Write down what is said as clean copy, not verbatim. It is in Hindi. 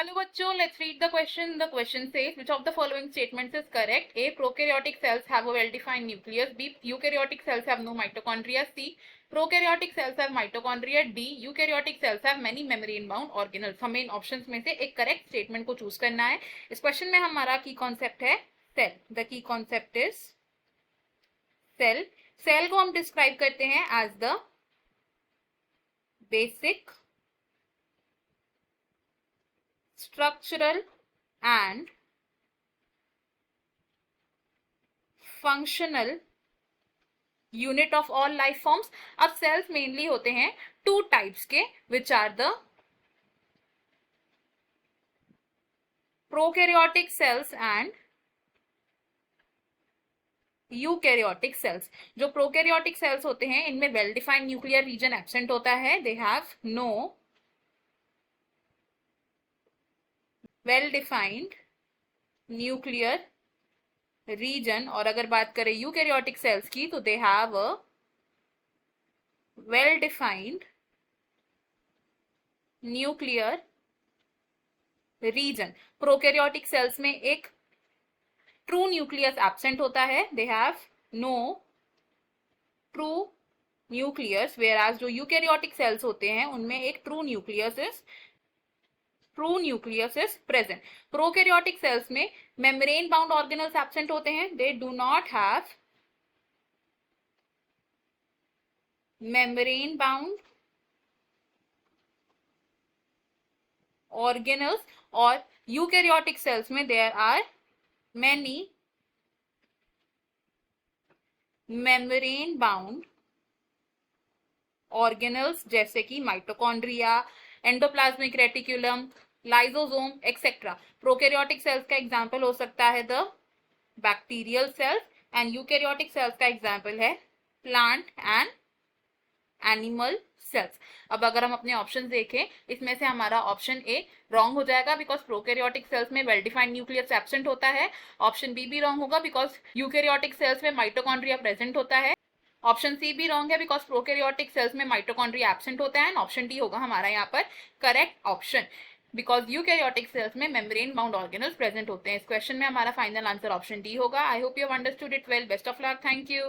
Hello bachcho, let's read the question. The question says, which of the following statements is correct? A. Prokaryotic cells have a well-defined nucleus. B. Eukaryotic cells have no mitochondria. C. Prokaryotic cells have mitochondria. D. Eukaryotic cells have many membrane-bound organelles. हमें इन ऑप्शंस में से एक करेक्ट स्टेटमेंट को चूज करना है. इस क्वेश्चन में हमारा की कॉन्सेप्ट है cell. The key concept is cell. Cell को हम डिस्क्राइब करते हैं as the basic structural and functional unit of all life forms. अब cells mainly होते हैं two types के, which are the prokaryotic cells and eukaryotic cells. जो प्रोकैरियोटिक सेल्स होते हैं इनमें well defined nuclear region absent होता है. They have no well defined nuclear region. और अगर बात करें यूकैरियोटिक सेल्स की तो दे हैव अ वेल डिफाइंड न्यूक्लियर रीजन. प्रोकैरियोटिक सेल्स में एक ट्रू न्यूक्लियस एब्सेंट होता है. They have no true nucleus. Whereas जो यूकैरियोटिक सेल्स होते हैं उनमें एक true nucleus is present. Prokaryotic cells में मेम्ब्रेन बाउंड ऑर्गेनल्स एब्सेंट होते हैं. They do not have membrane bound organelles. और यूकैरियोटिक सेल्स में there are many membrane bound organelles जैसे कि mitochondria, endoplasmic reticulum, lysosome etcetera. Prokaryotic cells का एग्जांपल हो सकता है the bacterial cells and eukaryotic cells का एग्जांपल है प्लांट एंड एनिमल सेल्स. अब अगर हम अपने ऑप्शन देखें इसमें से हमारा ऑप्शन ए रॉन्ग हो जाएगा बिकॉज प्रोकैरियोटिक सेल्स में वेल डिफाइंड न्यूक्लियस एब्सेंट होता है. ऑप्शन बी भी रॉन्ग होगा बिकॉज यूकैरियोटिक सेल्स में माइटोकॉन्ड्रिया प्रेजेंट होता है. ऑप्शन सी भी रॉन्ग है बिकॉज प्रोकैरियोटिक सेल्स में माइटोकॉन्ड्रिया एब्सेंट होता है. एंड ऑप्शन डी होगा हमारा यहाँ पर correct option because eukaryotic cells में मेम्ब्रेन बाउंड ऑर्गेनल्स प्रेजेंट होते हैं. इस क्वेश्चन में हमारा फाइनल आंसर ऑप्शन डी होगा. I hope you have understood it well. Best of luck. Thank you.